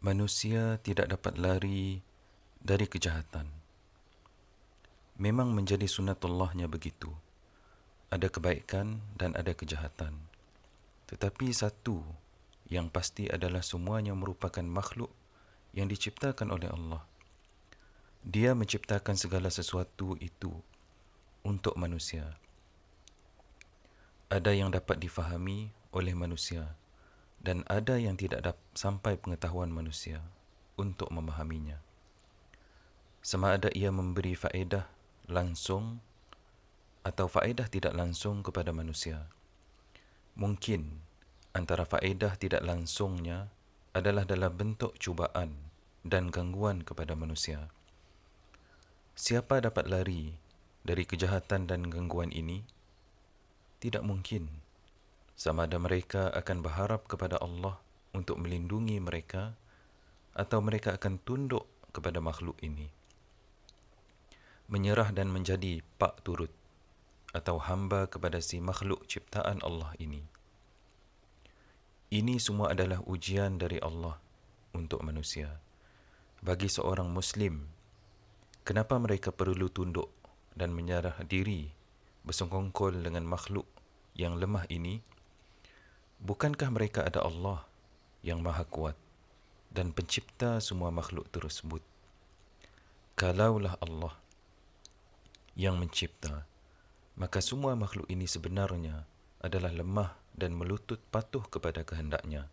Manusia tidak dapat lari dari kejahatan. Memang menjadi sunatullahnya begitu. Ada kebaikan dan ada kejahatan. Tetapi satu yang pasti adalah semuanya merupakan makhluk yang diciptakan oleh Allah. Dia menciptakan segala sesuatu itu untuk manusia. Ada yang dapat difahami oleh manusia dan ada yang tidak sampai pengetahuan manusia untuk memahaminya. Sama ada ia memberi faedah langsung atau faedah tidak langsung kepada manusia. Mungkin antara faedah tidak langsungnya adalah dalam bentuk cubaan dan gangguan kepada manusia. Siapa dapat lari dari kejahatan dan gangguan ini? Tidak mungkin. Sama ada mereka akan berharap kepada Allah untuk melindungi mereka atau mereka akan tunduk kepada makhluk ini. Menyerah dan menjadi pak turut atau hamba kepada si makhluk ciptaan Allah ini. Ini semua adalah ujian dari Allah untuk manusia. Bagi seorang Muslim, kenapa mereka perlu tunduk dan menyerah diri bersengkongkol dengan makhluk yang lemah ini? Bukankah mereka ada Allah yang maha kuat dan pencipta semua makhluk tersebut? Kalaulah Allah yang mencipta, maka semua makhluk ini sebenarnya adalah lemah dan melutut patuh kepada kehendaknya.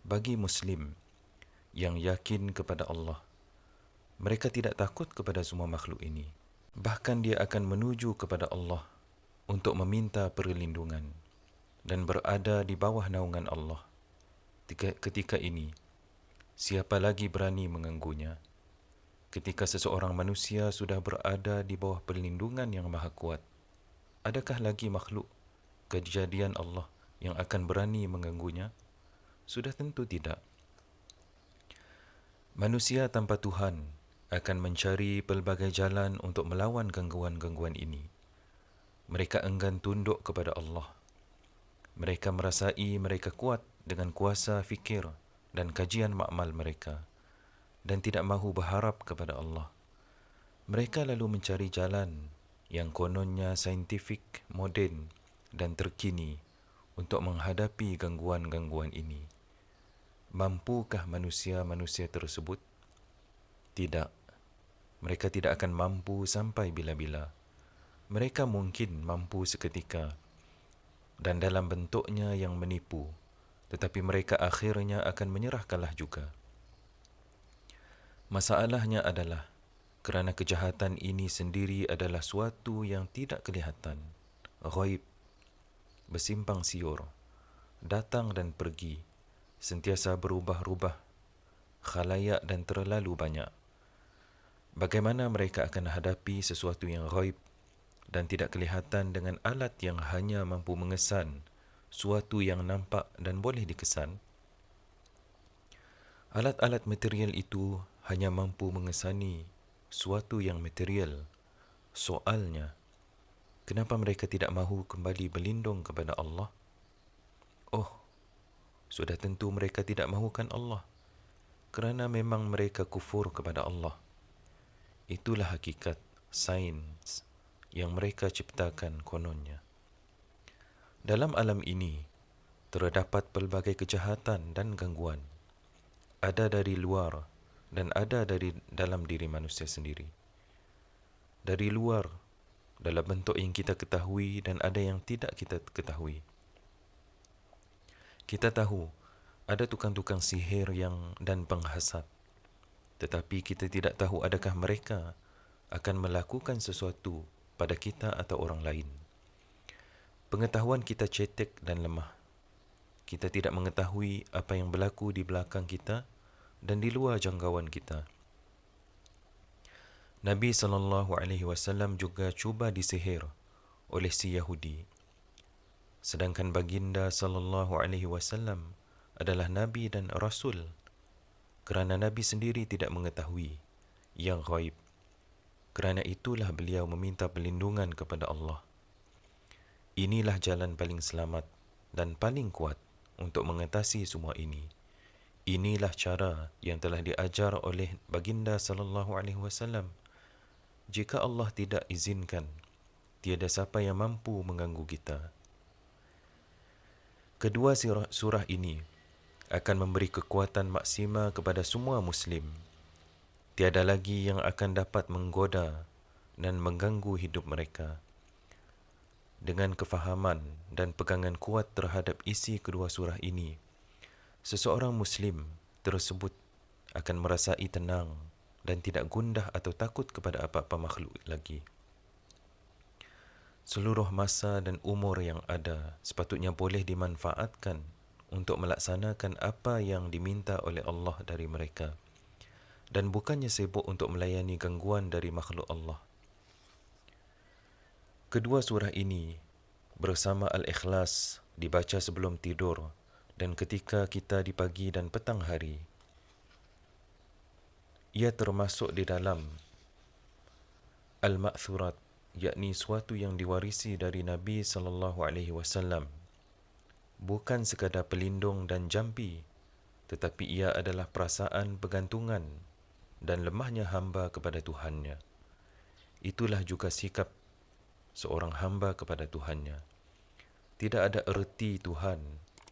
Bagi Muslim yang yakin kepada Allah, mereka tidak takut kepada semua makhluk ini. Bahkan dia akan menuju kepada Allah untuk meminta perlindungan dan berada di bawah naungan Allah. Ketika ini, siapa lagi berani mengganggunya? Ketika seseorang manusia sudah berada di bawah perlindungan yang maha kuat, adakah lagi makhluk kejadian Allah yang akan berani mengganggunya? Sudah tentu tidak. Manusia tanpa Tuhan akan mencari pelbagai jalan untuk melawan gangguan-gangguan ini. Mereka enggan tunduk kepada Allah. Mereka merasai mereka kuat dengan kuasa fikir dan kajian makmal mereka dan tidak mahu berharap kepada Allah. Mereka lalu mencari jalan yang kononnya saintifik, moden dan terkini untuk menghadapi gangguan-gangguan ini. Mampukah manusia-manusia tersebut? Tidak. Mereka tidak akan mampu sampai bila-bila. Mereka mungkin mampu seketika dan dalam bentuknya yang menipu, tetapi mereka akhirnya akan menyerah kalah juga. Masalahnya adalah kerana kejahatan ini sendiri adalah suatu yang tidak kelihatan, ghaib, bersimpang siur, datang dan pergi, sentiasa berubah-ubah, khalayak dan terlalu banyak. Bagaimana mereka akan hadapi sesuatu yang ghaib dan tidak kelihatan dengan alat yang hanya mampu mengesan suatu yang nampak dan boleh dikesan? Alat-alat material itu hanya mampu mengesani suatu yang material. Soalnya, kenapa mereka tidak mahu kembali berlindung kepada Allah? Oh, sudah tentu mereka tidak mahukan Allah, kerana memang mereka kufur kepada Allah. Itulah hakikat sains yang mereka ciptakan kononnya. Dalam alam ini, terdapat pelbagai kejahatan dan gangguan. Ada dari luar dan ada dari dalam diri manusia sendiri. Dari luar, dalam bentuk yang kita ketahui dan ada yang tidak kita ketahui. Kita tahu ada tukang-tukang sihir dan penghasat, tetapi kita tidak tahu adakah mereka akan melakukan sesuatu pada kita atau orang lain. Pengetahuan kita cetek dan lemah. Kita tidak mengetahui apa yang berlaku di belakang kita dan di luar jangkauan kita. Nabi SAW juga cuba disihir oleh si Yahudi. Sedangkan baginda SAW adalah Nabi dan Rasul, kerana Nabi sendiri tidak mengetahui yang ghaib. Kerana itulah beliau meminta perlindungan kepada Allah. Inilah jalan paling selamat dan paling kuat untuk mengatasi semua ini. Inilah cara yang telah diajar oleh baginda sallallahu alaihi wasallam. Jika Allah tidak izinkan, tiada siapa yang mampu mengganggu kita. Kedua surah ini akan memberi kekuatan maksima kepada semua Muslim. Tiada lagi yang akan dapat menggoda dan mengganggu hidup mereka. Dengan kefahaman dan pegangan kuat terhadap isi kedua surah ini, seseorang Muslim tersebut akan merasai tenang dan tidak gundah atau takut kepada apa-apa makhluk lagi. Seluruh masa dan umur yang ada sepatutnya boleh dimanfaatkan untuk melaksanakan apa yang diminta oleh Allah dari mereka, dan bukannya sibuk untuk melayani gangguan dari makhluk Allah. Kedua surah ini bersama Al-Ikhlas dibaca sebelum tidur dan ketika kita di pagi dan petang hari. Ia termasuk di dalam Al-Ma'thurat, yakni suatu yang diwarisi dari Nabi sallallahu alaihi wasallam. Bukan sekadar pelindung dan jampi, tetapi ia adalah perasaan bergantungan dan lemahnya hamba kepada Tuhannya. Itulah juga sikap seorang hamba kepada Tuhannya. Tidak ada erti Tuhan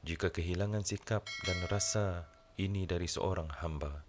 jika kehilangan sikap dan rasa ini dari seorang hamba.